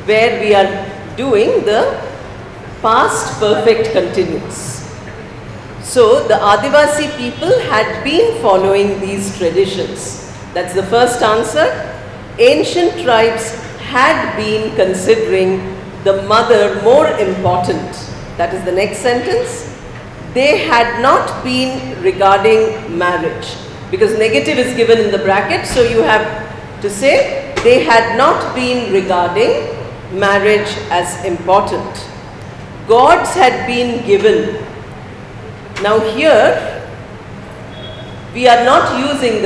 where we are doing the past perfect continuous. So the Adivasi people had been following these traditions. That's the first answer. Ancient tribes had been considering the mother more important. That is the next sentence. They had not been regarding marriage, because negative is given in the bracket, so you have to say they had not been regarding marriage as important. Gods had been given. Now here we are not using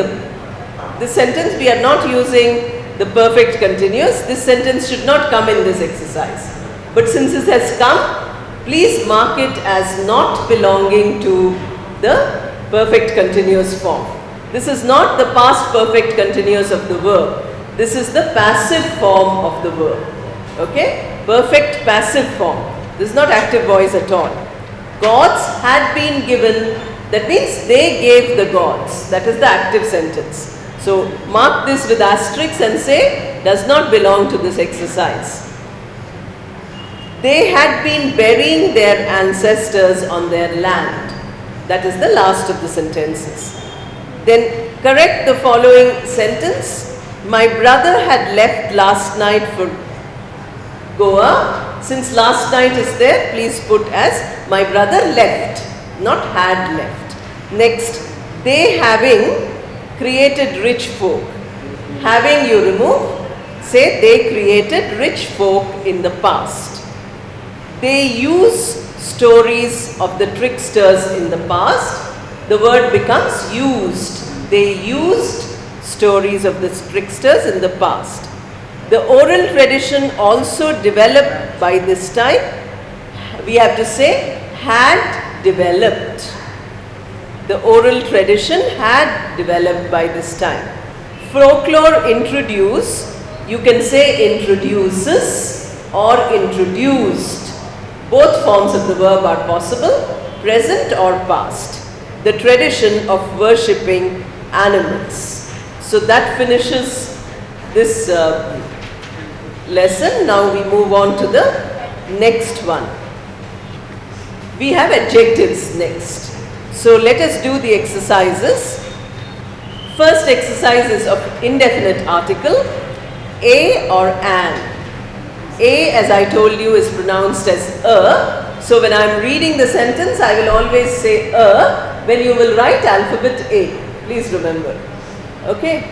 this sentence, we are not using the perfect continuous. This sentence should not come in this exercise. But since it has come, please mark it as not belonging to the perfect continuous form. This is not the past perfect continuous of the verb. This is the passive form of the verb. Okay? Perfect passive form. This is not active voice at all. Gods had been given, that means they gave the gods. That is the active sentence. So mark this with asterisk and say does not belong to this exercise. They had been burying their ancestors on their land. That is the last of the sentences. Then correct the following sentence. My brother had left last night for Goa. Since last night is there, please put as my brother left, not had left. Next, they having created rich folk. Having you remove, say they created rich folk in the past. They use stories of the tricksters in the past. The word becomes used. They used stories of the tricksters in the past. The oral tradition also developed by this time. We have to say had developed. The oral tradition had developed by this time. Folklore introduce, you can say introduces or introduced. Both forms of the verb are possible, present or past. The tradition of worshipping animals. So that finishes this lesson. Now we move on to the next one. We have adjectives next. So let us do the exercises. First exercise is of indefinite article, a or an. A, as I told you, is pronounced as a. So when I am reading the sentence, I will always say a when you will write alphabet A. Please remember. Okay.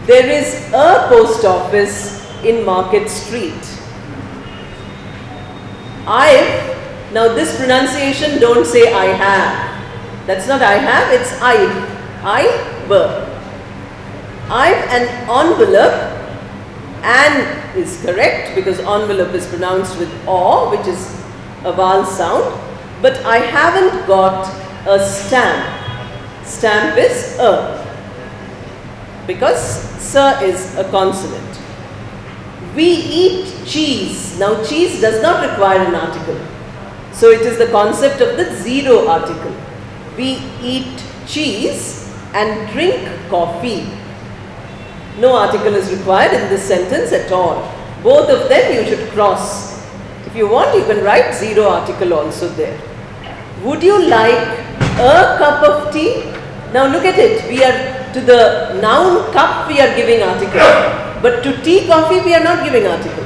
There is a post office in Market Street. I've. Now this pronunciation, don't say I have. That's not I have, it's I've. I've an envelope. An is correct because envelope is pronounced with aw, which is a vowel sound. But I haven't got a stamp. Stamp is a, because sir is a consonant. We eat cheese. Now cheese does not require an article. So it is the concept of the zero article. We eat cheese and drink coffee. No article is required in this sentence at all. Both of them you should cross. If you want, you can write zero article also there. Would you like a cup of tea? Now look at it. We are to the noun cup we are giving article. But to tea, coffee we are not giving article.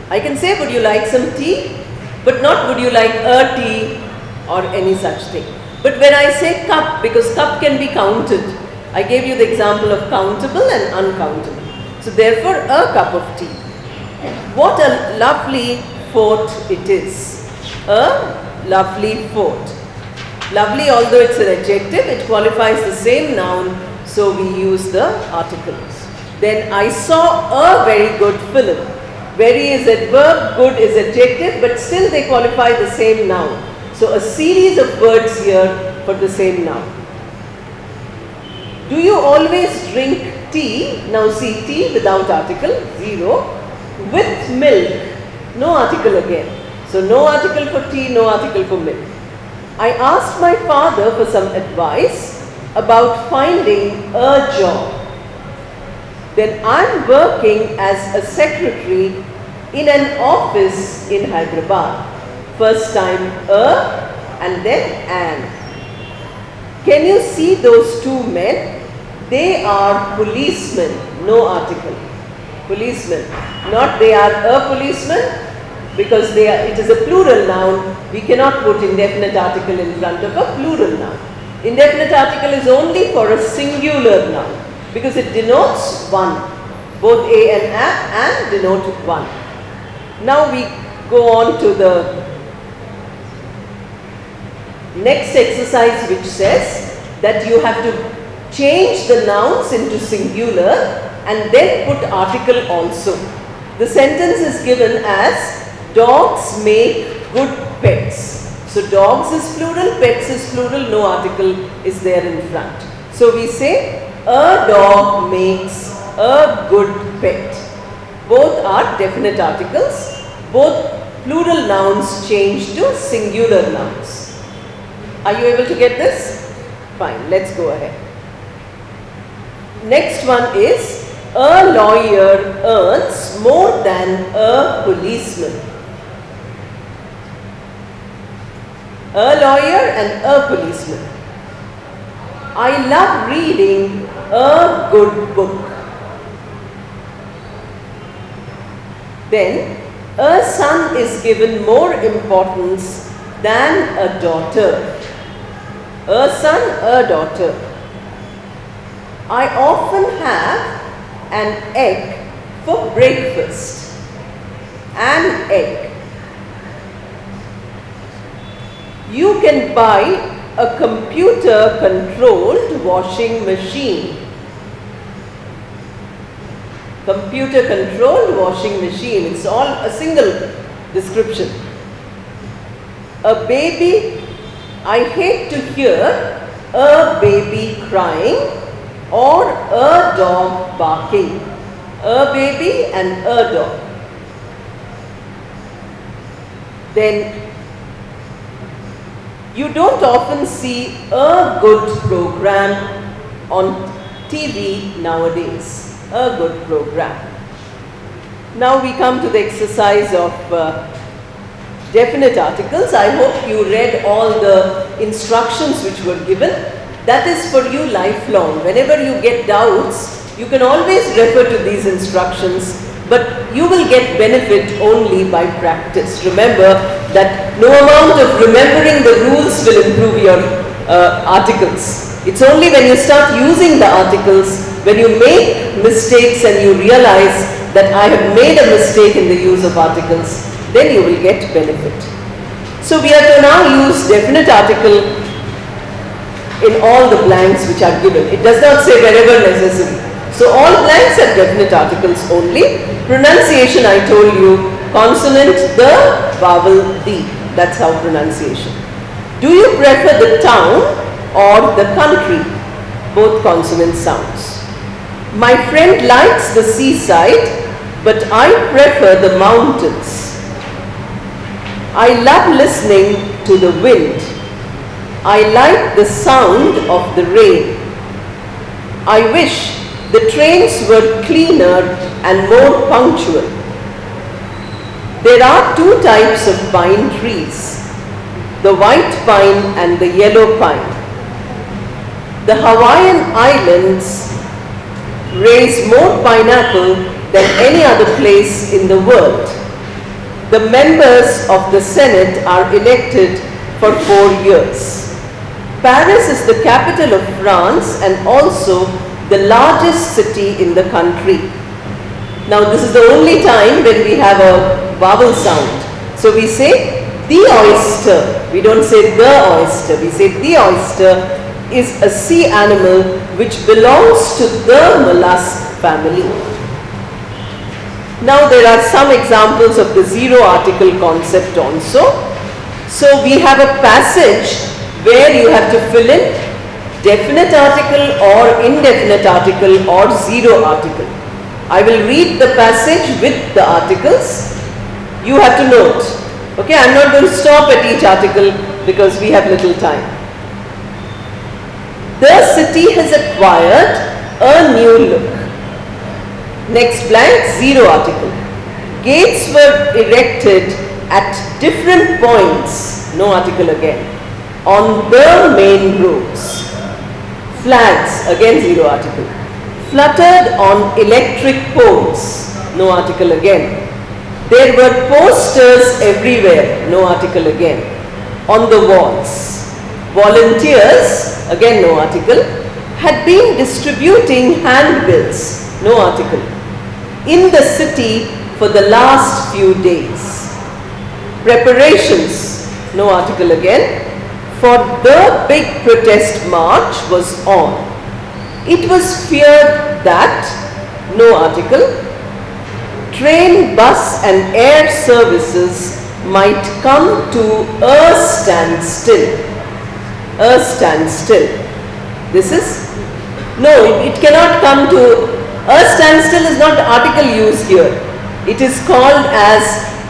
I can say would you like some tea? But not would you like a tea or any such thing. But when I say cup, because cup can be counted. I gave you the example of countable and uncountable. So therefore, a cup of tea. What a lovely fort it is. A lovely fort. Lovely, although it's an adjective, it qualifies the same noun, so we use the article. Then I saw a very good film. Very is adverb, good is adjective, but still they qualify the same noun. So a series of words here for the same noun. Do you always drink tea? Now see, tea without article, zero. With milk, no article again. So no article for tea, no article for milk. I asked my father for some advice about finding a job. Then I'm working as a secretary In an office in Hyderabad. First time a and then an. Can you see those two men? They are policemen. No article. Policemen. Not they are a policeman, because they are, it is a plural noun. We cannot put indefinite article in front of a plural noun. Indefinite article is only for a singular noun because it denotes one. Both a and denote one. Now we go on to the next exercise, which says that you have to change the nouns into singular and then put article also. The sentence is given as dogs make good pets. So dogs is plural, pets is plural, no article is there in front. So we say a dog makes a good pet. Both are definite articles. Both plural nouns change to singular nouns. Are you able to get this? Fine, let's go ahead. Next one is a lawyer earns more than a policeman. A lawyer and a policeman. I love reading a good book. Then, a son is given more importance than a daughter. A son, a daughter. I often have an egg for breakfast. An egg. You can buy a computer-controlled washing machine. Computer-controlled washing machine. It's all a single description. A baby. I hate to hear a baby crying or a dog barking. A baby and a dog. Then you don't often see a good program on TV nowadays. A good program. Now we come to the exercise of definite articles. I hope you read all the instructions which were given. That is for you lifelong. Whenever you get doubts, you can always refer to these instructions, but you will get benefit only by practice. Remember that no amount of remembering the rules will improve your articles. It's only when you start using the articles, when you make mistakes and you realize that I have made a mistake in the use of articles, then you will get benefit. So we are to now use definite article in all the blanks which are given. It does not say wherever necessary. So all blanks are definite articles only. Pronunciation, I told you, consonant the, vowel the. That's how pronunciation. Do you prefer the town or the country? Both consonant sounds. My friend likes the seaside, but I prefer the mountains. I love listening to the wind. I like the sound of the rain. I wish the trains were cleaner and more punctual. There are two types of pine trees, the white pine and the yellow pine. The Hawaiian Islands raise more pineapple than any other place in the world. The members of the Senate are elected for 4 years. Paris is the capital of France and also the largest city in the country. Now this is the only time when we have a vowel sound. So we say the oyster. We don't say the oyster. We say the oyster is a sea animal which belongs to the mollusk family. Now there are some examples of the zero article concept also. So we have a passage where you have to fill in definite article or indefinite article or zero article. I will read the passage with the articles. You have to note. Okay, I am not going to stop at each article because we have little time. The city has acquired a new look. Next blank, zero article. Gates were erected at different points, no article again, on the main roads. Flags, again zero article, fluttered on electric poles, no article again. There were posters everywhere, no article again, on the walls. Volunteers, again no article, had been distributing handbills, no article, in the city for the last few days. Preparations, no article again, for the big protest march was on. It was feared that, no article, train, bus and air services might come to a standstill. A standstill. This is, no, it cannot come to, a standstill is not article used here. It is called as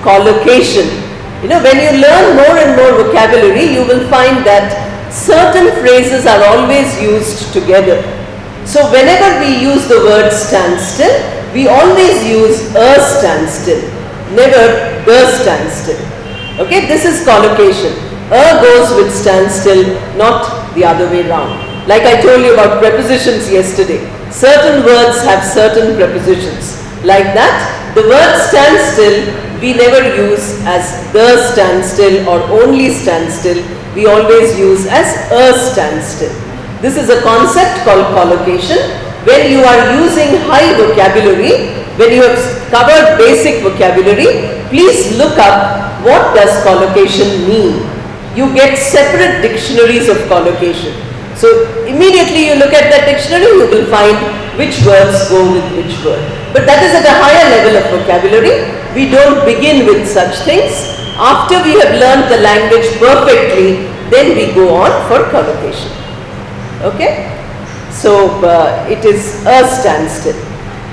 collocation. You know, when you learn more and more vocabulary, you will find that certain phrases are always used together. So whenever we use the word standstill, we always use a standstill, never the standstill. Okay, this is collocation. A goes with standstill, not the other way round. Like I told you about prepositions yesterday. Certain words have certain prepositions. Like that, the word standstill we never use as the standstill or only standstill. We always use as a standstill. This is a concept called collocation. When you are using high vocabulary, when you have covered basic vocabulary, please look up what does collocation mean. You get separate dictionaries of collocation. So immediately you look at that dictionary, you will find which words go with which word. But that is at a higher level of vocabulary. We don't begin with such things. After we have learned the language perfectly, then we go on for collocation. Okay? So it is a standstill.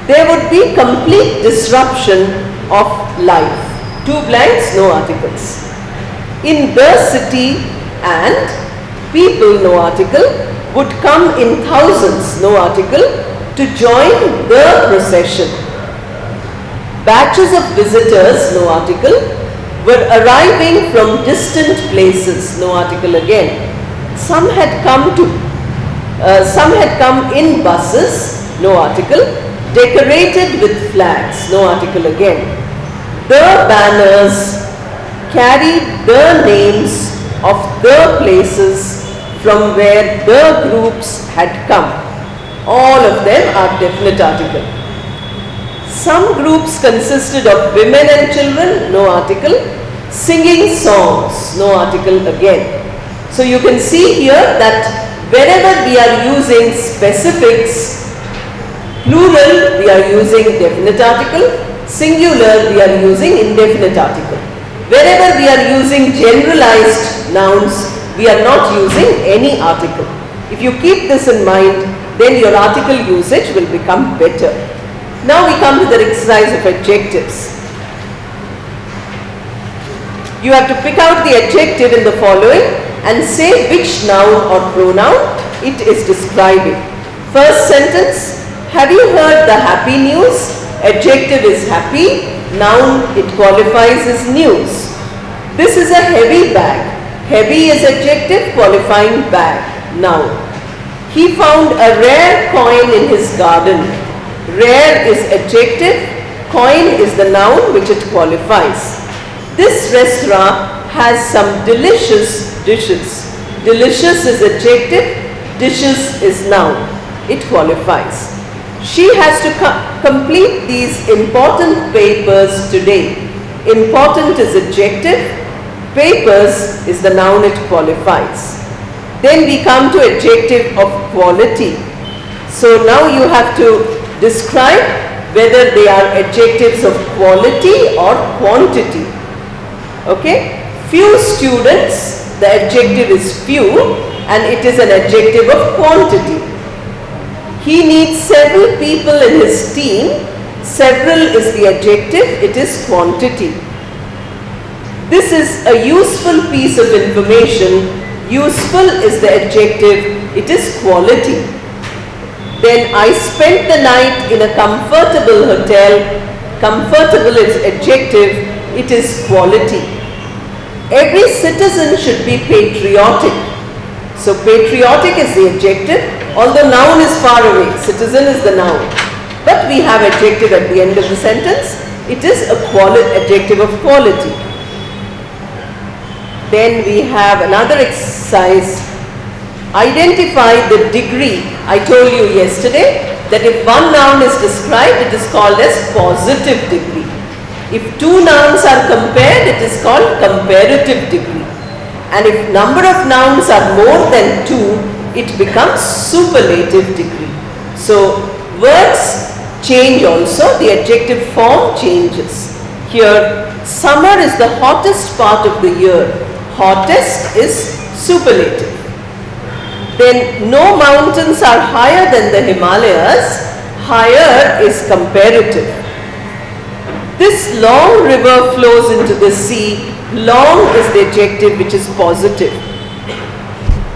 There would be complete disruption of life. Two blanks, no articles. In the city and people, no article, would come in thousands, no article, to join the procession. Batches of visitors, no article, were arriving from distant places, no article again. Some had come in buses, no article, decorated with flags, no article again. The banners carried the names of the places from where the groups had come. All of them are definite article. Some groups consisted of women and children, no article, singing songs, no article again. So you can see here that whenever we are using specifics, plural we are using definite article, singular we are using indefinite article. Wherever we are using generalized nouns, we are not using any article. If you keep this in mind, then your article usage will become better. Now we come to the exercise of adjectives. You have to pick out the adjective in the following and say which noun or pronoun it is describing. First sentence, have you heard the happy news? Adjective is happy, noun it qualifies as news. This is a heavy bag. Heavy is adjective, qualifying bag, noun. He found a rare coin in his garden. Rare is adjective, coin is the noun which it qualifies. This restaurant has some delicious dishes. Delicious is adjective, dishes is noun. It qualifies. She has to complete these important papers today. Important is adjective, papers is the noun it qualifies. Then we come to adjective of quality. So now you have to describe whether they are adjectives of quality or quantity. Okay? Few students, the adjective is few and it is an adjective of quantity. He needs several people in his team. Several is the adjective, it is quantity. This is a useful piece of information. Useful is the adjective, it is quality. Then I spent the night in a comfortable hotel. Comfortable is adjective, it is quality. Every citizen should be patriotic. So patriotic is the adjective, although noun is far away, citizen is the noun. But we have adjective at the end of the sentence. It is a adjective of quality. Then we have another exercise. Identify the degree. I told you yesterday that if one noun is described, it is called as positive degree. If two nouns are compared, it is called comparative degree. And if number of nouns are more than two, it becomes superlative degree. So words change also, the adjective form changes. Here, summer is the hottest part of the year. Hottest is superlative. Then no mountains are higher than the Himalayas. Higher is comparative. This long river flows into the sea. Long is the adjective which is positive.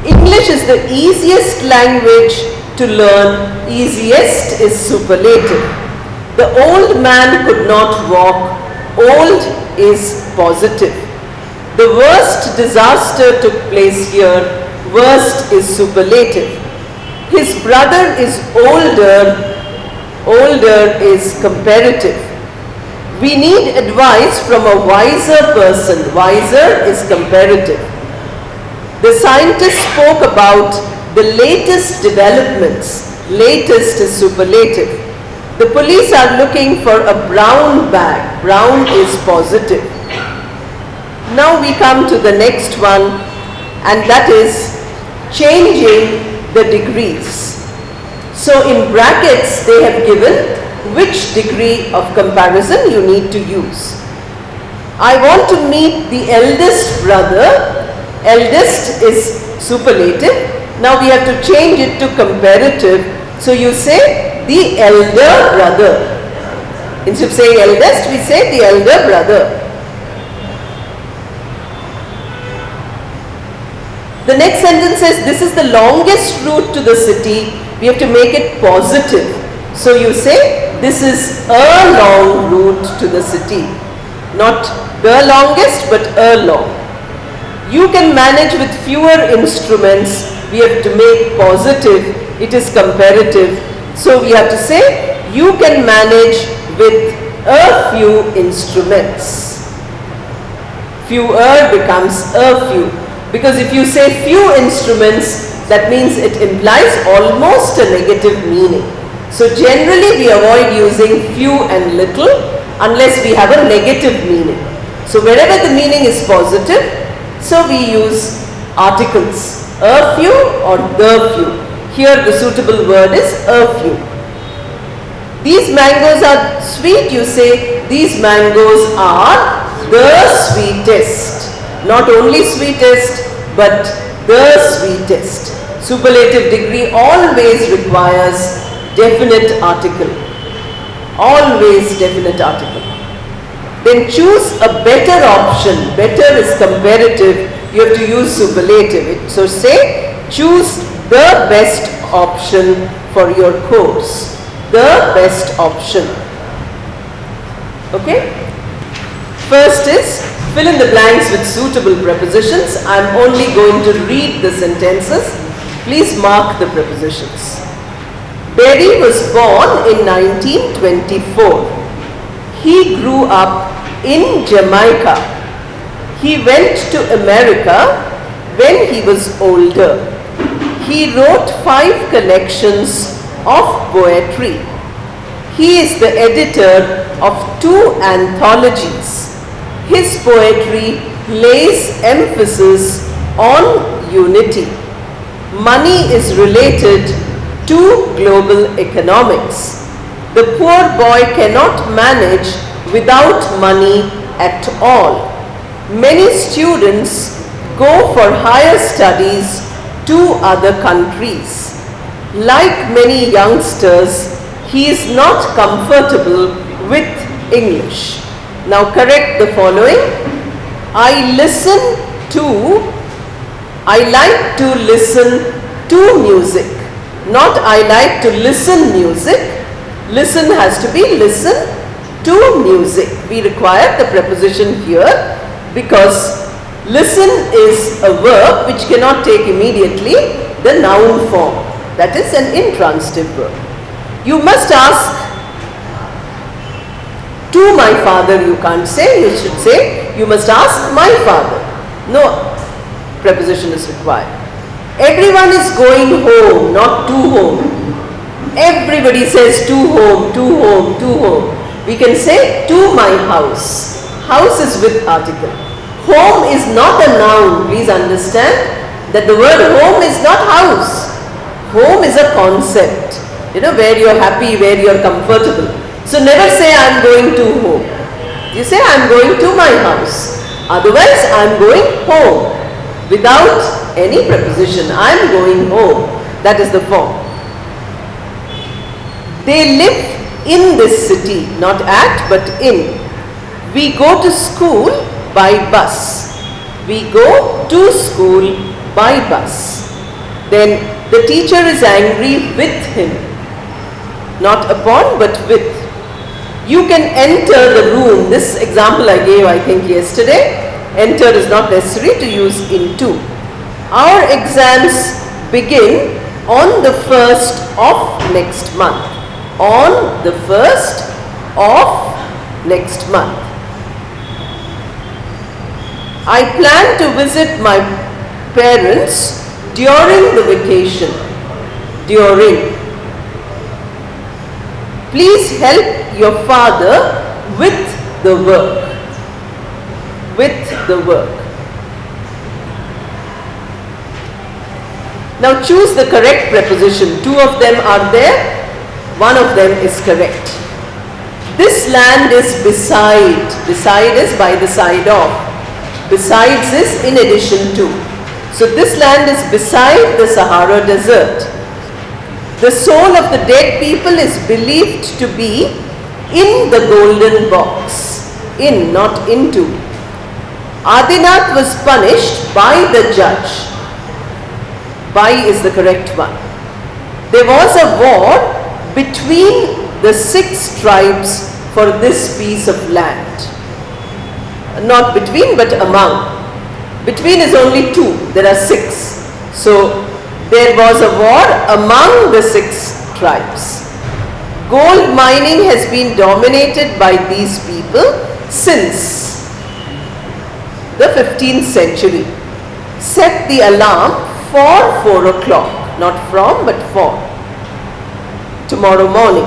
English is the easiest language to learn. Easiest is superlative. The old man could not walk. Old is positive. The worst disaster took place here. Worst is superlative. His brother is older. Older is comparative. We need advice from a wiser person. Wiser is comparative. The scientist spoke about the latest developments. Latest is superlative. The police are looking for a brown bag. Brown is positive. Now we come to the next one, and that is changing the degrees. So in brackets they have given which degree of comparison you need to use. I want to meet the eldest brother. Eldest is superlative. Now we have to change it to comparative. So you say the elder brother. Instead of saying eldest, we say the elder brother. The next sentence says this is the longest route to the city. We have to make it positive. So you say this is a long route to the city. Not the longest, but a long. You can manage with fewer instruments. We have to make positive. It is comparative. So we have to say you can manage with a few instruments. Fewer becomes a few. Because if you say few instruments, that means it implies almost a negative meaning. So generally we avoid using few and little unless we have a negative meaning. So wherever the meaning is positive, so we use articles, a few or the few. Here the suitable word is a few. These mangoes are sweet, you say these mangoes are the sweetest. Not only sweetest, but the sweetest. Superlative degree always requires definite article. Always definite article. Then choose a better option. Better is comparative. You have to use superlative. So say, choose the best option for your course. The best option. Okay? First is fill in the blanks with suitable prepositions. I am only going to read the sentences. Please mark the prepositions. Berry was born in 1924. He grew up in Jamaica. He went to America when he was older. He wrote 5 collections of poetry. He is the editor of 2 anthologies. His poetry lays emphasis on unity. Money is related to global economics. The poor boy cannot manage without money at all. Many students go for higher studies to other countries. Like many youngsters, he is not comfortable with English. Now correct the following. I like to listen to music. Not I like to listen music. Listen has to be listen to music. We require the preposition here because listen is a verb which cannot take immediately the noun form. That is an intransitive verb. You must ask to my father, you can't say, you should say you must ask my father. No preposition is required. Everyone is going home, not to home. Everybody says to home, to home, to home. We can say to my house. House is with article. Home is not a noun. Please understand that the word home is not house. Home is a concept. You know, where you're happy, where you're comfortable. So never say I'm going to home. You say I'm going to my house. Otherwise I'm going home. Without any preposition. I'm going home. That is the form. They live in this city, not at but in. We go to school by bus. We go to school by bus. Then the teacher is angry with him. Not upon but with. You can enter the room. This example I gave I think yesterday. Enter is not necessary to use into. Our exams begin on the 1st of next month. On the 1st of next month. I plan to visit my parents during the vacation. During. Please help your father with the work. With the work. Now choose the correct preposition. Two of them are there. One of them is correct. This land is beside. Beside is by the side of. Besides is in addition to. So this land is beside the Sahara Desert. The soul of the dead people is believed to be in the golden box. In, not into. Adinath was punished by the judge. By is the correct one. There was a war between the 6 tribes for this piece of land. Not between but among. Between is only 2. There are 6. So there was a war among the 6 tribes. Gold mining has been dominated by these people since the 15th century. Set the alarm for 4 o'clock. Not from but for. Tomorrow morning.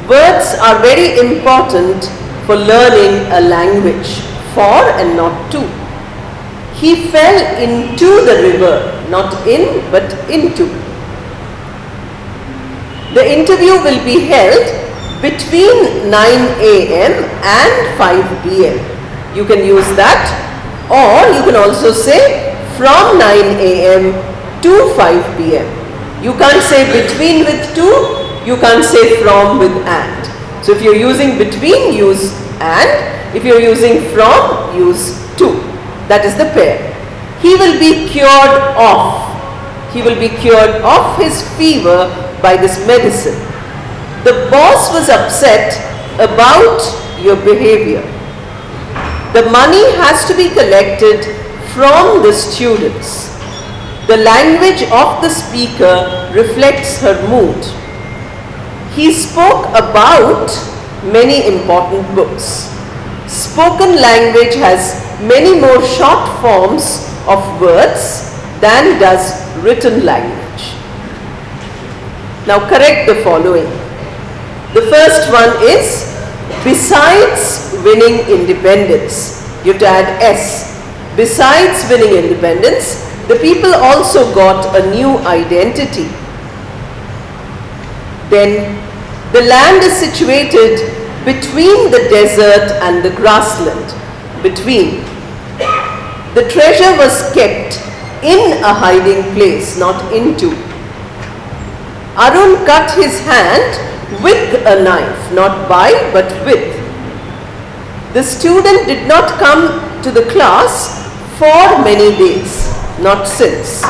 Words are very important for learning a language. For and not to. He fell into the river. Not in but into. The interview will be held between 9 a.m. and 5 p.m. You can use that. Or you can also say from 9 a.m. to 5 p.m. You can't say between with to. You can't say from with and. So if you're using between, use and. If you're using from, use to. That is the pair. He will be cured of. He will be cured of his fever by this medicine. The boss was upset about your behavior. The money has to be collected from the students. The language of the speaker reflects her mood. He spoke about many important books. Spoken language has many more short forms of words than does written language. Now correct the following. The first one is besides winning independence. You have to add S. Besides winning independence, the people also got a new identity. Then the land is situated between the desert and the grassland. Between. The treasure was kept in a hiding place, not into. Arun cut his hand with a knife, not by but with. The student did not come to the class for many days, not since.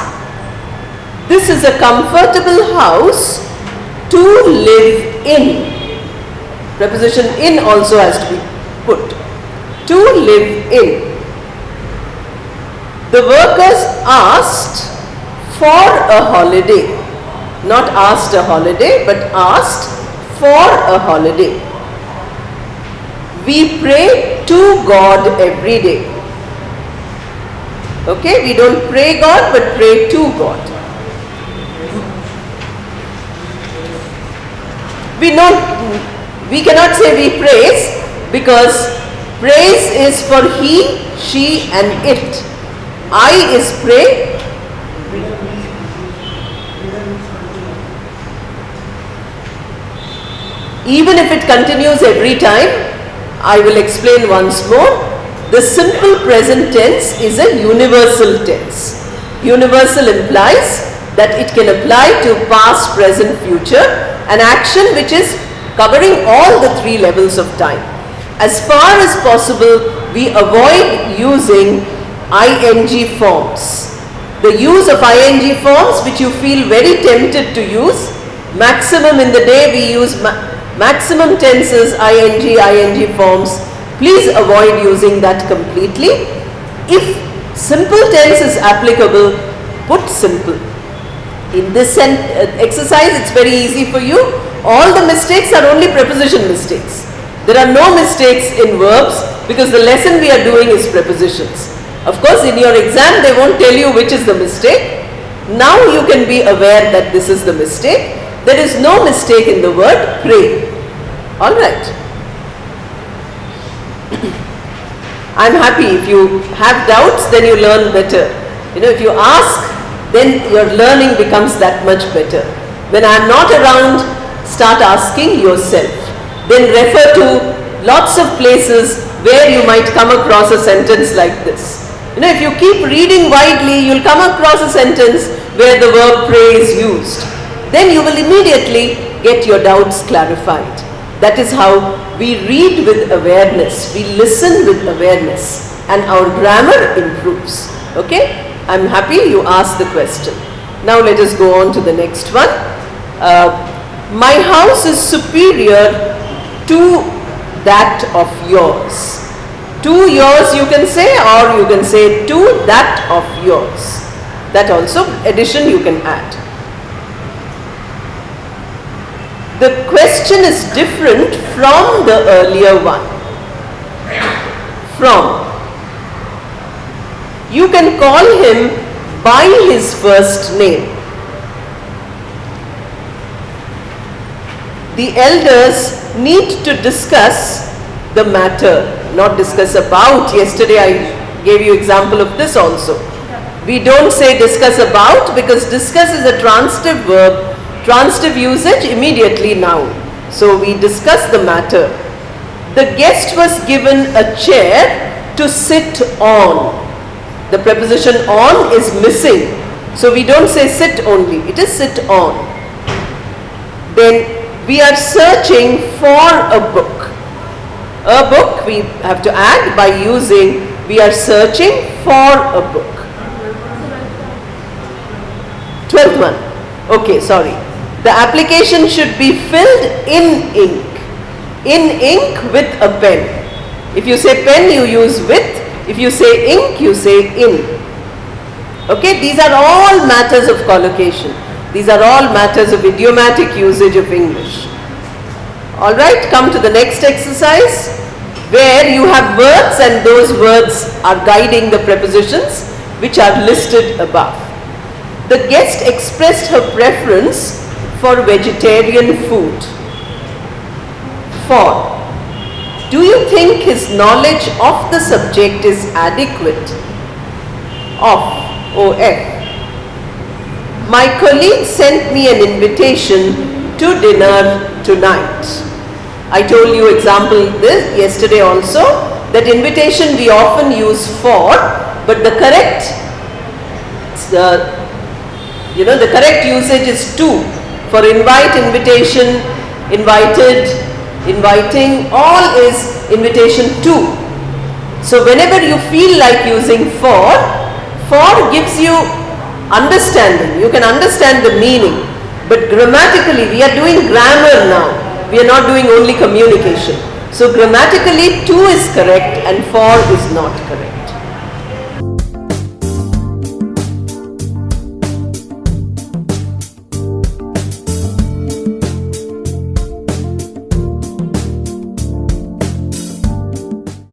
This is a comfortable house to live in. Preposition in also has to be put. To live in. The workers asked for a holiday. Not asked a holiday, but asked for a holiday. We pray to God every day. Okay, we don't pray God, but pray to God. We cannot say we praise, because praise is for he, she and it. I is pray. Even if it continues every time, I will explain once more. The simple present tense is a universal tense. Universal implies that it can apply to past, present, future, an action which is covering all the three levels of time. As far as possible, we avoid using ing forms. The use of ing forms which you feel very tempted to use, maximum in the day we use maximum tenses, ing forms. Please avoid using that completely. If simple tense is applicable, put simple. In this exercise, it's very easy for you. All the mistakes are only preposition mistakes. There are no mistakes in verbs, because the lesson we are doing is prepositions. Of course, in your exam, they won't tell you which is the mistake. Now you can be aware that this is the mistake. There is no mistake in the word pray. All right. I'm happy. If you have doubts, then you learn better. If you ask, then your learning becomes that much better. When I'm not around, start asking yourself. Then refer to lots of places where you might come across a sentence like this. If you keep reading widely, you'll come across a sentence where the verb pray is used. Then you will immediately get your doubts clarified. That is how we read with awareness, we listen with awareness, and our grammar improves. Okay? I'm happy you asked the question. Now let us go on to the next one. My house is superior to that of yours. To yours you can say, or you can say to that of yours. That also addition you can add. The question is different from the earlier one. From. You can call him by his first name. The elders need to discuss the matter, not discuss about. Yesterday I gave you example of this also. We don't say discuss about, because discuss is a transitive verb. Transitive usage, immediately noun. So we discuss the matter. The guest was given a chair to sit on. The preposition on is missing. So we don't say sit only, it is sit on. Then we are searching for a book. A book we have to add by using we are searching for a book. 12th one. Okay, sorry. The application should be filled in ink. In ink with a pen. If you say pen, you use with. If you say ink, you say in. Okay, these are all matters of collocation. These are all matters of idiomatic usage of English. Alright, come to the next exercise, where you have words and those words are guiding the prepositions which are listed above. The guest expressed her preference for vegetarian food. For. Do you think his knowledge of the subject is adequate? Of. O-F. My colleague sent me an invitation to dinner tonight. I told you example this yesterday also, that invitation we often use for, but the correct the correct usage is to. For invite, invitation, invited, inviting, all is invitation to. So whenever you feel like using for gives you understanding. You can understand the meaning. But grammatically, we are doing grammar now. we are not doing only communication. So grammatically 2 is correct and 4 is not correct.